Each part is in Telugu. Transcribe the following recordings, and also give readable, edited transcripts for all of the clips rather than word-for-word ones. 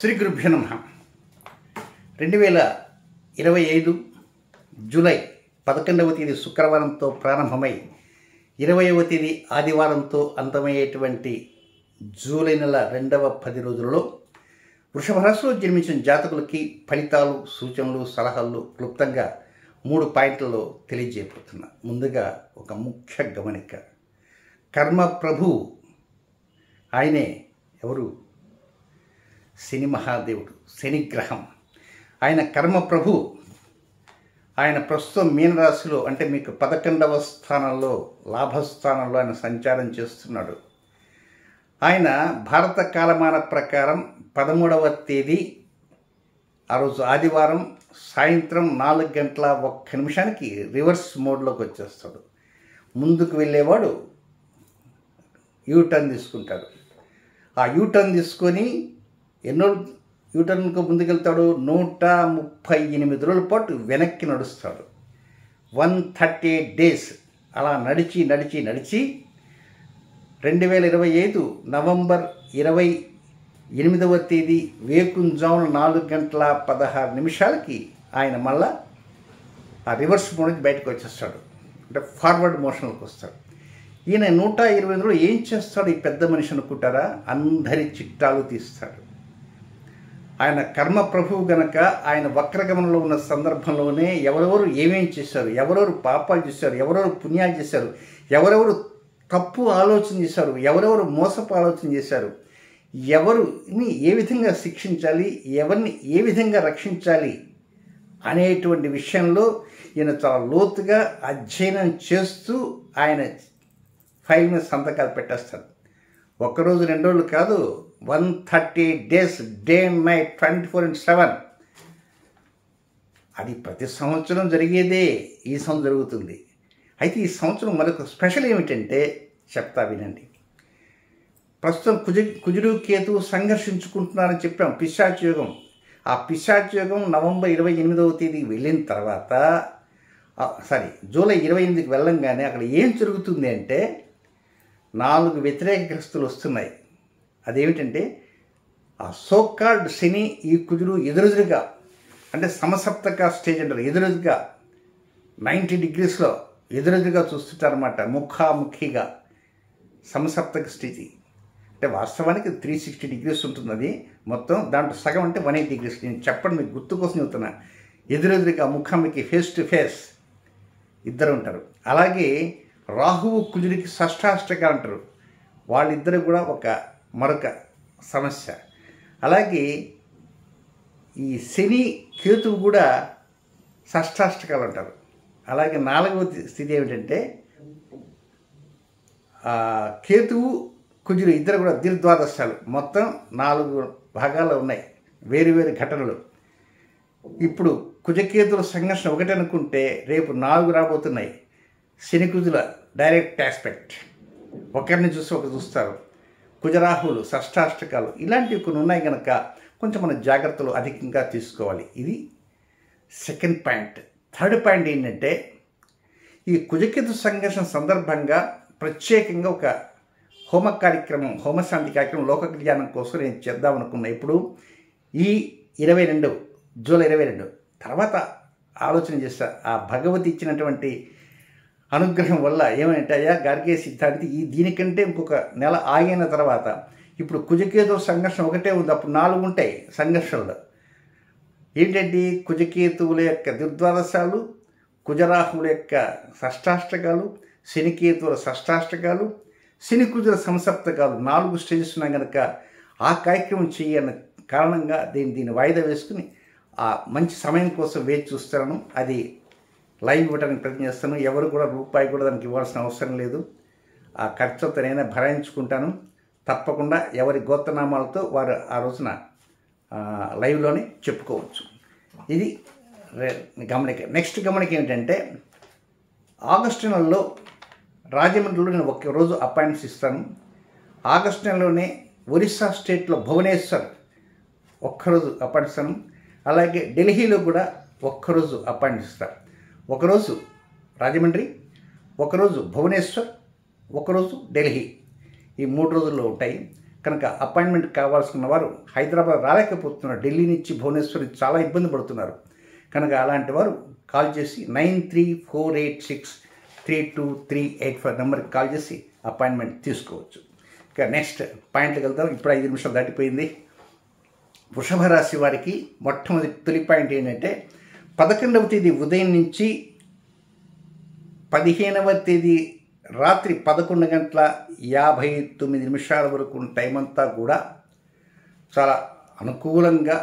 శ్రీ గురుభ్యో నమః. 2025 జూలై 11వ తేదీ శుక్రవారంతో ప్రారంభమై 20వ తేదీ ఆదివారంతో అంతమయ్యేటువంటి జూలై నెల రెండవ 10 రోజులలో వృషభ రాశిలో జన్మించిన జాతకులకి ఫలితాలు, సూచనలు, సలహాలు క్లుప్తంగా 3 పాయింట్లలో తెలియజేయబోతున్నా. ముందుగా ఒక ముఖ్య గమనిక. కర్మ ప్రభు ఆయనే ఎవరు? శని మహాదేవుడు, శనిగ్రహం. ఆయన కర్మ ప్రభు. ఆయన ప్రస్తుతం మీనరాశిలో, అంటే మీకు 11వ స్థానంలో, లాభస్థానంలో ఆయన సంచారం చేస్తున్నాడు. ఆయన భారత కాలమాన ప్రకారం 13వ తేదీ ఆ రోజు ఆదివారం సాయంత్రం 4:01 రివర్స్ మోడ్లోకి వచ్చేస్తాడు. ముందుకు వెళ్ళేవాడు యూటర్న్ తీసుకుంటాడు. ఆ యూటర్న్ తీసుకొని ఎన్నో యూటర్న్కు ముందుకెళ్తాడు. 138 రోజుల పాటు వెనక్కి నడుస్తాడు. 138 days అలా నడిచి 2025 నవంబర్ 28వ తేదీ వేకుంజామున 4:16 ఆయన మళ్ళా ఆ రివర్స్ మోడ్ నుంచి బయటకు వచ్చేస్తాడు. అంటే ఫార్వర్డ్ మోషన్లోకి వస్తాడు. ఈయన 120 రోజులు ఏం చేస్తాడు ఈ పెద్ద మనిషి అనుకుంటారా? అందరి చిట్టాలు తీస్తాడు. ఆయన కర్మ ప్రభువు గనక ఆయన వక్రగమనంలో ఉన్న సందర్భంలోనే ఎవరెవరు ఏమేం చేశారు, ఎవరెవరు పాపాలు చేశారు, ఎవరెవరు పుణ్యాలు చేశారు, ఎవరెవరు తప్పు ఆలోచన చేశారు, ఎవరెవరు మోసపు ఆలోచన చేశారు, ఎవరిని ఏ విధంగా శిక్షించాలి, ఎవరిని ఏ విధంగా రక్షించాలి అనేటువంటి విషయంలో ఈయన చాలా లోతుగా అధ్యయనం చేస్తూ ఆయన ఫైల్ మీద సంతకాలు పెట్టేస్తాడు. ఒక్కరోజు 2 రోజులు కాదు, 138 days, డే అండ్ నైట్, 24/7. అది ప్రతి సంవత్సరం జరిగేదే. ఈ సంవత్సరం జరుగుతుంది. అయితే ఈ సంవత్సరం మరొక స్పెషల్ ఏమిటంటే చెప్తా వినండి. ప్రస్తుతం కుజుడు కేతువు సంఘర్షించుకుంటున్నారని చెప్పాం. పిశాచ యోగం. ఆ పిశాచ యోగం నవంబర్ 28వ తేదీకి వెళ్ళిన తర్వాత జూలై 28కి వెళ్ళంగానే అక్కడ ఏం జరుగుతుంది అంటే 4 వ్యతిరేక గ్రస్తులు వస్తున్నాయి. అదేమిటంటే ఆ సోకాల్డ్ శని, ఈ కుజుడు ఎదురుగా, అంటే సమసప్తక స్టేజ్ అంటారు, ఎదురుగా 90 degreesలో ఎదురుగా చూస్తుంటారన్నమాట. ముఖాముఖిగా సమసప్తక స్థితి. అంటే వాస్తవానికి 360 degrees ఉంటుంది. అది మొత్తం దాంట్లో సగం అంటే 180 degrees. నేను చెప్పండి, మీకు గుర్తు కోసం చెబుతున్నా. ఎదురుగా ముఖాముఖి, ఫేస్ టు ఫేస్ ఇద్దరు ఉంటారు. అలాగే రాహువు కుజుడికి షష్ఠాష్టకాలు అంటారు. వాళ్ళిద్దరు కూడా మరొక సమస్య. అలాగే ఈ శని కేతువు కూడా షష్ఠాష్టకాలు అంటారు. అలాగే 4వ స్థితి ఏమిటంటే కేతువు కుజుడు ఇద్దరు కూడా దీర్ఘద్వాదశాలు. మొత్తం 4 భాగాలు ఉన్నాయి, వేరు ఘటనలు. ఇప్పుడు కుజకేతుల సంఘర్షణ ఒకటి అనుకుంటే రేపు 4 రాబోతున్నాయి. శని కుజుల డైరెక్ట్ ఆస్పెక్ట్, ఒకరిని చూసి ఒకరు చూస్తారు. కుజరాహువులు, షష్ఠాష్టకాలు, ఇలాంటివి కొన్ని ఉన్నాయి కనుక కొంచెం మన జాగ్రత్తలు అధికంగా తీసుకోవాలి. ఇది సెకండ్ పాయింట్. థర్డ్ పాయింట్ ఏంటంటే ఈ కుజకేతు సంఘర్షణ సందర్భంగా ప్రత్యేకంగా ఒక హోమశాంతి కార్యక్రమం లోక కళ్యాణం కోసం నేను చేద్దామనుకున్నా. ఇప్పుడు ఈ జూలై 22 తర్వాత ఆలోచన చేస్తా. ఆ భగవతి ఇచ్చినటువంటి అనుగ్రహం వల్ల ఏమంటే అయ్యా గార్గే సిద్ధాంతి దీనికంటే ఇంకొక నెల ఆగిన తర్వాత ఇప్పుడు కుజకేతు సంఘర్షణ ఒకటే ఉంది, అప్పుడు 4 ఉంటాయి సంఘర్షణలు. ఏంటంటే కుజకేతువుల యొక్క దుర్ద్వాదశాలు, కుజరాహువుల యొక్క షష్ఠాష్టకాలు, శనికేతువుల షష్ఠాష్టకాలు, శని కుజుల సంసప్తకాలు, 4 స్టేజెస్ ఉన్నాయి కనుక ఆ కార్యక్రమం చేయన్న కారణంగా దీన్ని వాయిదా వేసుకుని ఆ మంచి సమయం కోసం వేచి చూస్తున్నాను. అది లైవ్ ఇవ్వడానికి ప్రయత్నం చేస్తాను. ఎవరు కూడా రూపాయి కూడా దానికి ఇవ్వాల్సిన అవసరం లేదు. ఆ ఖర్చుతో నేనే భరాయించుకుంటాను. తప్పకుండా ఎవరి గోత్రనామాలతో వారు ఆ రోజున లైవ్లోనే చెప్పుకోవచ్చు. ఇది గమనిక. నెక్స్ట్ గమనిక ఏమిటంటే ఆగస్టు నెలలో రాజమండ్రిలో నేను 1 రోజు అపాయింట్మెంట్స్ ఇస్తాను. ఆగస్టు నెలలోనే ఒరిస్సా స్టేట్లో భువనేశ్వర్ 1 రోజు అపాయింట్ ఇస్తాను. అలాగే ఢిల్లీలో కూడా 1 రోజు అపాయింట్ ఇస్తాను. 1 రోజు రాజమండ్రి, 1 రోజు భువనేశ్వర్, 1 రోజు ఢిల్లీ. ఈ 3 రోజుల్లో ఉంటాయి. కనుక అపాయింట్మెంట్ కావాల్సిన వారు హైదరాబాద్ రాలేకపోతున్నారు, ఢిల్లీ నుంచి భువనేశ్వర్ చాలా ఇబ్బంది పడుతున్నారు. కనుక అలాంటి వారు కాల్ చేసి 9348632385 నెంబర్కి కాల్ చేసి అపాయింట్మెంట్ తీసుకోవచ్చు. ఇక నెక్స్ట్ పాయింట్కి వెళ్తాం. ఇప్పుడు 5 నిమిషాలు దాటిపోయింది. వృషభ రాశి వారికి తొలి పాయింట్ ఏంటంటే 11వ తేదీ ఉదయం నుంచి 15వ తేదీ రాత్రి 11:59 వరకు టైం అంతా కూడా చాలా అనుకూలంగా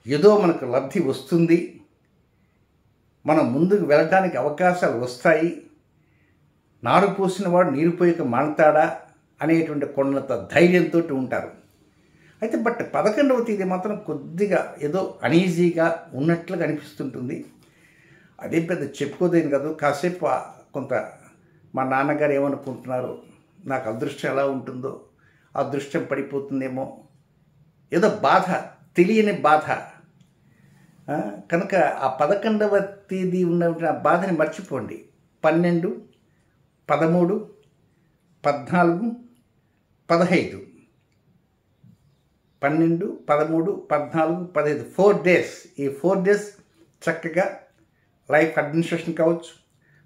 ఏదో మనకు లబ్ధి వస్తుంది, మనం ముందుకు వెళ్ళడానికి అవకాశాలు వస్తాయి, నారు పోసిన వాడు నీరు పోయక మానతాడా అనేటువంటి కొండంత ధైర్యంతో ఉంటారు. అయితే 11వ తేదీ మాత్రం కొద్దిగా ఏదో అనీజీగా ఉన్నట్లుగా అనిపిస్తుంటుంది. అదే పెద్ద చెప్పుకోదేని కాదు. కాసేపు కొంత మా నాన్నగారు ఏమనుకుంటున్నారు, నాకు అదృష్టం ఎలా ఉంటుందో, అదృష్టం పడిపోతుందేమో, ఏదో బాధ, తెలియని బాధ. కనుక ఆ 11వ తేదీ ఉన్న ఆ బాధని మర్చిపోండి. 12, 13, 14, 15 12, 13, 14, 15 4 డేస్. ఈ 4 డేస్ చక్కగా లైఫ్ అడ్మినిస్ట్రేషన్ కావచ్చు,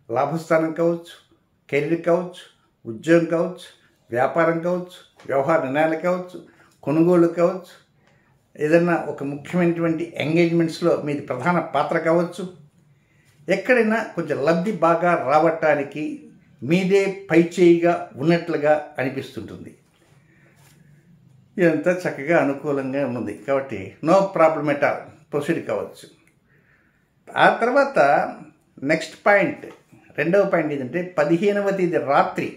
లాభస్థానం కావచ్చు, కెరీర్ కావచ్చు, ఉద్యోగం కావచ్చు, వ్యాపారం కావచ్చు, వ్యవహార నిర్ణయాలు కావచ్చు, కొనుగోలు కావచ్చు, ఏదైనా ఒక ముఖ్యమైనటువంటి ఎంగేజ్మెంట్స్లో మీది ప్రధాన పాత్ర కావచ్చు, ఎక్కడైనా కొంచెం లబ్ధి బాగా రావటానికి మీదే పైచేయిగా ఉన్నట్లుగా అనిపిస్తుంటుంది. ఇదంతా చక్కగా అనుకూలంగా ఉంది కాబట్టి no problem at all, proceed కావచ్చు. ఆ తర్వాత నెక్స్ట్ పాయింట్, రెండవ పాయింట్ ఏంటంటే 15వ తేదీ రాత్రి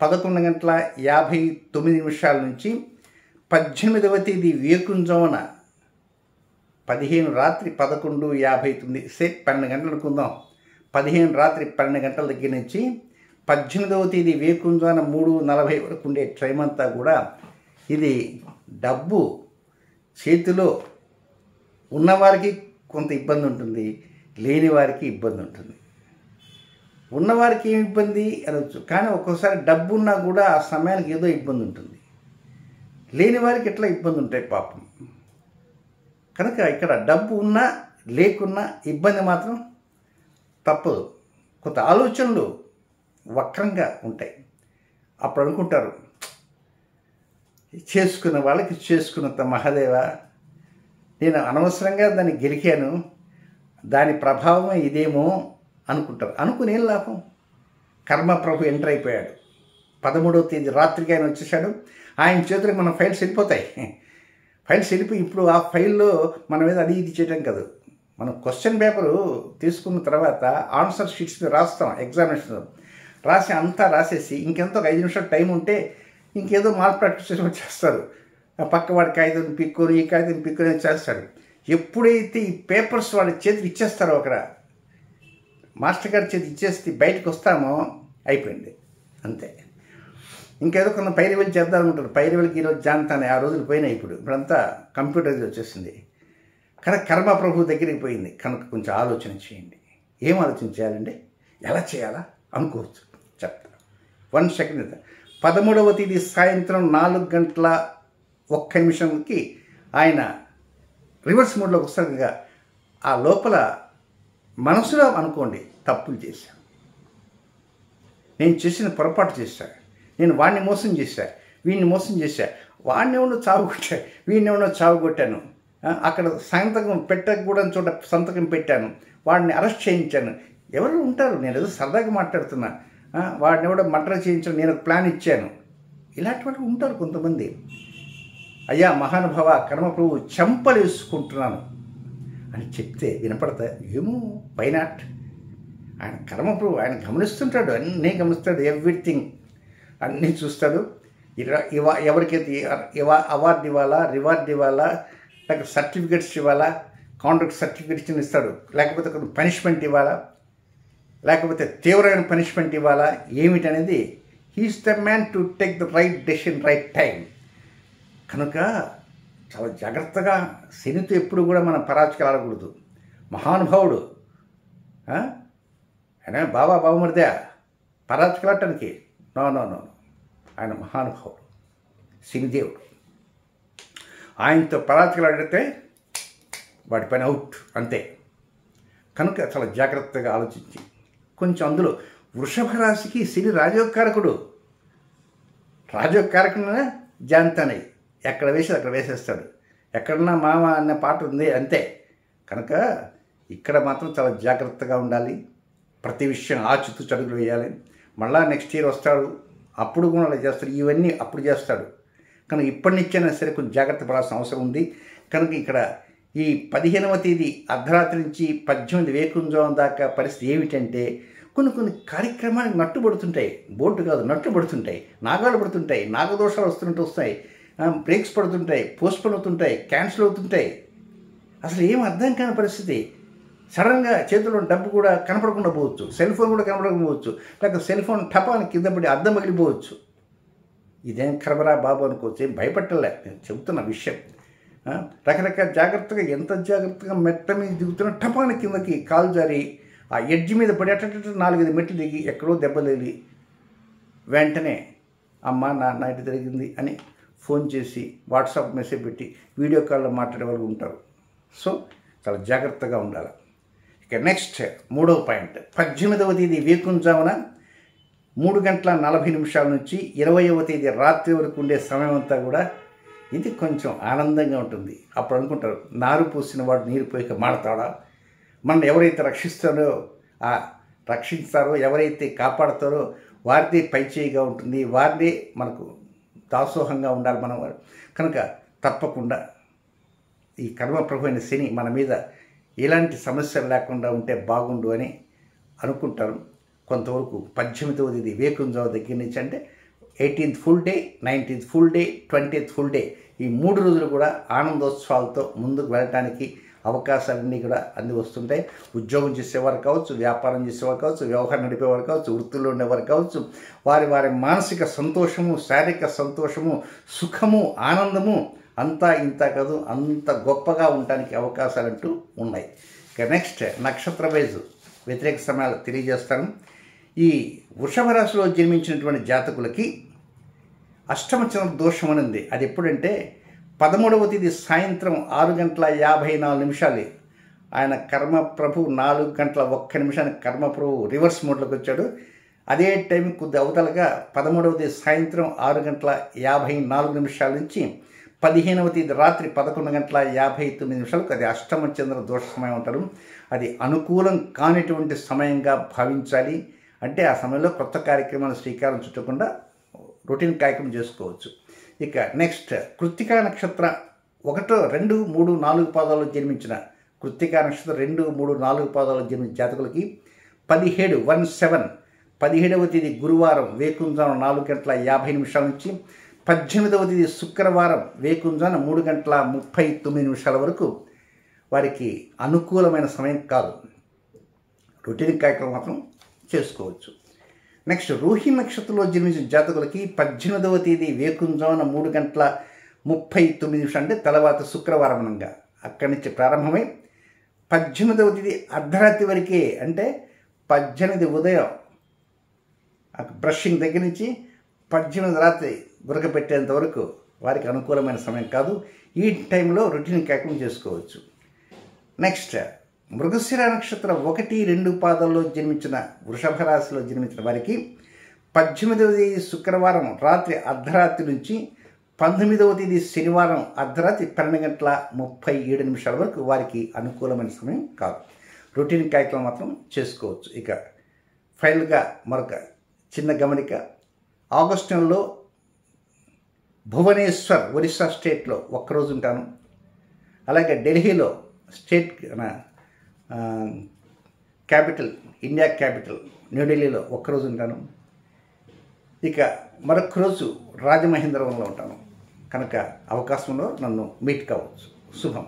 11:59 నుంచి 18వ తేదీ వేకుంజామున 15 రాత్రి 11:59 సేపు 12 గంటలు అనుకుందాం. 15 రాత్రి 12 గంటల దగ్గర నుంచి 18వ తేదీ వేకుంజామున 3:40 వరకు ఉండే టైం అంతా కూడా ఇది డబ్బు చేతిలో ఉన్నవారికి కొంత ఇబ్బంది ఉంటుంది, లేని వారికి ఇబ్బంది ఉంటుంది. ఉన్నవారికి ఏమి ఇబ్బంది అనవచ్చు, కానీ ఒక్కోసారి డబ్బు ఉన్నా కూడా ఆ సమయానికి ఏదో ఇబ్బంది ఉంటుంది, లేని వారికి ఎట్లా ఇబ్బంది ఉంటాయి పాపం. కనుక ఇక్కడ డబ్బు ఉన్నా లేకున్నా ఇబ్బంది మాత్రం తప్పదు. కొంత ఆలోచనలు వక్రంగా ఉంటాయి. అప్పుడు అనుకుంటారు, చేసుకున్న వాళ్ళకి చేసుకున్నంత మహాదేవ, నేను అనవసరంగా దాన్ని గెలికాను, దాని ప్రభావమే ఇదేమో అనుకుంటారు. అనుకునేం లాభం? కర్మ ప్రభు ఎంటర్ అయిపోయాడు. 13వ తేదీ రాత్రికి ఆయన వచ్చేసాడు. ఆయన చేతులకు మన ఫైల్స్ వెళ్ళిపోతాయి. ఫైల్స్ వెళ్ళిపోయి ఇప్పుడు ఆ ఫైల్లో మన మీద అది ఇది చేయడం కాదు, మనం క్వశ్చన్ పేపరు తీసుకున్న తర్వాత ఆన్సర్ షీట్స్ మీద రాస్తాం, ఎగ్జామినేషన్ రాసి అంతా రాసేసి ఇంకెంతో 5 నిమిషాలు టైం ఉంటే ఇంకేదో మాల్ ప్రాక్టీస్ చేసి వచ్చేస్తారు. పక్క వాడి కాగితం పిక్కొని ఈ కాగితం పిక్కొని చేస్తాడు. ఎప్పుడైతే ఈ పేపర్స్ వాడి చేతికి ఇచ్చేస్తారో, అక్కడ మాస్టర్ గారి చేతి ఇచ్చేసి బయటకు వస్తామో అయిపోయింది అంతే. ఇంకేదో కొంత పై లెవెల్ చేద్దామనుకుంటారు. పై లెవెల్కి ఈరోజు జాంతానే, ఆ రోజులు పోయినాయి. ఇప్పుడంతా కంప్యూటర్ వచ్చేసింది. కనుక కర్మ ప్రభు దగ్గరికి పోయింది. కనుక కొంచెం ఆలోచన చేయండి. ఏం ఆలోచన చేయాలండి, ఎలా చేయాలా అనుకోవచ్చు, చెప్తా. 1 సెకండ్. 13వ తేదీ సాయంత్రం 4:01 ఆయన రివర్స్ మోడ్లోకి వస్తారు. కనుక ఆ లోపల మనసులో అనుకోండి, తప్పులు చేశాను, నేను చేసిన పొరపాటు చేశాను, నేను వాడిని మోసం చేశా, వీడిని మోసం చేశా, వాడిని ఎవడో చావుకొట్టా, వీడిని ఎవడో చావుకొట్టాను, అక్కడ సంతకం పెట్టకూడని చోట సంతకం పెట్టాను, వాడిని అరెస్ట్ చేయించాను. ఎవరు ఉంటారు, నేను ఏదో సరదాగా మాట్లాడుతున్నా, వాడిని ఎవడో మర్డర్ చేయించాను, నేను ఒక ప్లాన్ ఇచ్చాను. ఇలాంటి వాళ్ళు ఉంటారు కొంతమంది. అయ్యా మహానుభావ కర్మ ప్రభు చెంపలు వేసుకుంటున్నాను అని చెప్తే వినపడతా ఏమో, వైనాట్. ఆయన కర్మ ప్రభు, ఆయన గమనిస్తుంటాడు, అన్నీ గమనిస్తాడు, ఎవ్రీథింగ్ అన్నీ చూస్తాడు. ఎవరికైతే అవార్డు ఇవ్వాలా, రివార్డ్ ఇవ్వాలా, లేకపోతే సర్టిఫికెట్స్ ఇవ్వాలా, కాంట్రాక్ట్ సర్టిఫికెట్స్ ఇస్తాడు, లేకపోతే కొంత పనిష్మెంట్ ఇవ్వాలా, లేకపోతే తీవ్రమైన పనిష్మెంట్ ఇవ్వాలా, ఏమిటనేది he is the man to take the right decision right time. కనుక చాలా జాగ్రత్తగా శనితో ఎప్పుడు కూడా మనం పరాజకాలు ఆడకూడదు. మహానుభావుడు ఆయన బావమరిదే పరాజకాలటానికి నో, ఆయన మహానుభావుడు. శనిదేవుడు. ఆయనతో పరాచకలాడితే వాడి పని అవుట్ అంతే. కనుక చాలా జాగ్రత్తగా ఆలోచించి కొంచెం అందులో వృషభ రాశికి శని రాజోగకారకుడు. రాజోగకారకుడున జాంతానయ్యి ఎక్కడ వేసేది అక్కడ వేసేస్తాడు. ఎక్కడన్నా మామ అనే పాట ఉంది అంతే. కనుక ఇక్కడ మాత్రం చాలా జాగ్రత్తగా ఉండాలి. ప్రతి విషయం ఆచితూ చడుగులు వేయాలి. మళ్ళా నెక్స్ట్ ఇయర్ వస్తాడు, అప్పుడు కూడా అలా చేస్తాడు. ఇవన్నీ అప్పుడు చేస్తాడు. కనుక ఇప్పటి నుంచైనా సరే కొంచెం జాగ్రత్త పడాల్సిన అవసరం ఉంది. కనుక ఇక్కడ ఈ 15వ తేదీ అర్ధరాత్రి నుంచి 18 వేకుంజావం దాకా పరిస్థితి ఏమిటంటే కొన్ని కార్యక్రమానికి నట్టుబడుతుంటాయి. బోటు కాదు, నట్టుబడుతుంటాయి, నాగాలు పడుతుంటాయి, నాగదోషాలు వస్తాయి, బ్రేక్స్ పడుతుంటాయి, పోస్ట్పోన్ అవుతుంటాయి, క్యాన్సిల్ అవుతుంటాయి. అసలు ఏం అర్థం కాని పరిస్థితి. సడన్గా చేతిలో డబ్బు కూడా కనపడకుండా పోవచ్చు, సెల్ ఫోన్ కూడా కనపడకుండా పోవచ్చు, లేక సెల్ ఫోన్ టపాని కింద పడి అద్దం పగిలిపోవచ్చు. ఇదేం ఖరబరా బాబు అనుకోవచ్చు. ఏం భయపట్టలే, నేను చెబుతున్న విషయం. రకరకాల జాగ్రత్తగా, ఎంత జాగ్రత్తగా మెట్ట మీద దిగుతున్న టపాని కిందకి కాలు జారి ఆ ఎడ్జ్ మీద పడి అట్ట 4-5 మెట్లు దిగి ఎక్కడో దెబ్బ తగిలి వెంటనే అమ్మ నాన్న ఇటు జరిగింది అని ఫోన్ చేసి వాట్సాప్ మెసేజ్ పెట్టి వీడియో కాల్లో మాట్లాడే వాళ్ళు ఉంటారు. సో చాలా జాగ్రత్తగా ఉండాలి. ఇక నెక్స్ట్ 3వ పాయింట్, 18వ తేదీ వేకుంజామున 3:40 నుంచి 20వ తేదీ రాత్రి వరకు ఉండే సమయం అంతా కూడా ఇది కొంచెం ఆనందంగా ఉంటుంది. అప్పుడు అనుకుంటారు, నారు పూసిన వాడు నీరు పోయిక మాడతాడా? మనం ఎవరైతే రక్షిస్తారో, ఎవరైతే కాపాడతారో వారిదే పైచేయిగా ఉంటుంది, వారిదే మనకు దాసోహంగా ఉండాలి మనం. కనుక తప్పకుండా ఈ కర్మప్రభు అయిన శని మన మీద ఎలాంటి సమస్యలు లేకుండా ఉంటే బాగుండు అని అనుకుంటారు. కొంతవరకు 18వ తేదీ వేకుంజావ దగ్గర నుంచి అంటే 18th full day, 19th full day, 20th full day, ఈ 3 రోజులు కూడా ఆనందోత్సవాలతో ముందుకు వెళ్ళటానికి అవకాశాలన్నీ కూడా అంది వస్తుంటాయి. ఉద్యోగం చేసేవారు కావచ్చు, వ్యాపారం చేసేవారు కావచ్చు, వ్యవహారం నడిపేవారు కావచ్చు, వృత్తుల్లో ఉండేవారు కావచ్చు, వారి మానసిక సంతోషము, శారీరక సంతోషము, సుఖము, ఆనందము అంతా ఇంత కాదు, అంత గొప్పగా ఉండటానికి అవకాశాలంటూ ఉన్నాయి. ఇక నెక్స్ట్ నక్షత్ర వైజ్ వ్యతిరేక సమయాలు తెలియజేస్తాను. ఈ వృషభ రాశిలో జన్మించినటువంటి జాతకులకి అష్టమ చంద్ర దోషం అనేది అది ఎప్పుడంటే 13వ తేదీ సాయంత్రం 6:54 ఆయన కర్మప్రభు 4:01 కర్మప్రభు రివర్స్ మోడ్లోకి వచ్చాడు. అదే టైం కొద్ది అవతలగా 13వ తేదీ సాయంత్రం 6:54 నుంచి 15వ తేదీ రాత్రి 11:59 అది అష్టమ చంద్ర దోష సమయం అంటారు. అది అనుకూలం కానిటువంటి సమయంగా భావించాలి. అంటే ఆ సమయంలో కొత్త కార్యక్రమాలు శ్రీకారం చుట్టకుండా రొటీన్ కార్యక్రమం చేసుకోవచ్చు. ఇక నెక్స్ట్ కృత్తికా నక్షత్ర 1, 2, 3, 4 పాదాల్లో జన్మించిన కృత్తికా నక్షత్రం 2, 3, 4 పాదాల్లో జన్మించిన జాతకులకి 17వ తేదీ గురువారం వేకుంజానం 4:50 నుంచి 18వ తేదీ శుక్రవారం వేకుంజాన 3:39 వరకు వారికి అనుకూలమైన సమయం కాదు. రొటీన్ కార్యక్రమం మాత్రం చేసుకోవచ్చు. నెక్స్ట్ రోహిణి నక్షత్రంలో జన్మించిన జాతకులకి 18వ తేదీ వేకుంజాన 3:39 అంటే తర్వాత శుక్రవారం అనగా అక్కడి నుంచి ప్రారంభమై 18వ తేదీ అర్ధరాత్రి వరకే, అంటే 18 ఉదయం బ్రషింగ్ దగ్గర నుంచి 18 రాత్రి గురక పెట్టేంత వరకు వారికి అనుకూలమైన సమయం కాదు. ఈ టైంలో రొటీన్ కార్యక్రమం చేసుకోవచ్చు. నెక్స్ట్ మృగశిర నక్షత్రం 1, 2 పాదాల్లో జన్మించిన వృషభ రాశిలో జన్మించిన వారికి 18వ తేదీ శుక్రవారం రాత్రి అర్ధరాత్రి నుంచి 19వ తేదీ శనివారం అర్ధరాత్రి 12:37 వరకు వారికి అనుకూలమైన సమయం కాదు. రొటీన్ కార్యక్రమం మాత్రం చేసుకోవచ్చు. ఇక ఫైనల్గా మరొక చిన్న గమనిక, ఆగస్టు నెలలో భువనేశ్వర్ ఒరిస్సా స్టేట్లో ఒక్కరోజు ఉంటాను. అలాగే ఢిల్లీలో స్టేట్ క్యాపిటల్, ఇండియా క్యాపిటల్ న్యూఢిల్లీలో ఒక్కరోజు ఉంటాను. ఇక మరొక రోజు రాజమహేంద్రవరంలో ఉంటాను. కనుక అవకాశంలో నన్ను మీట్ కావచ్చు. శుభం.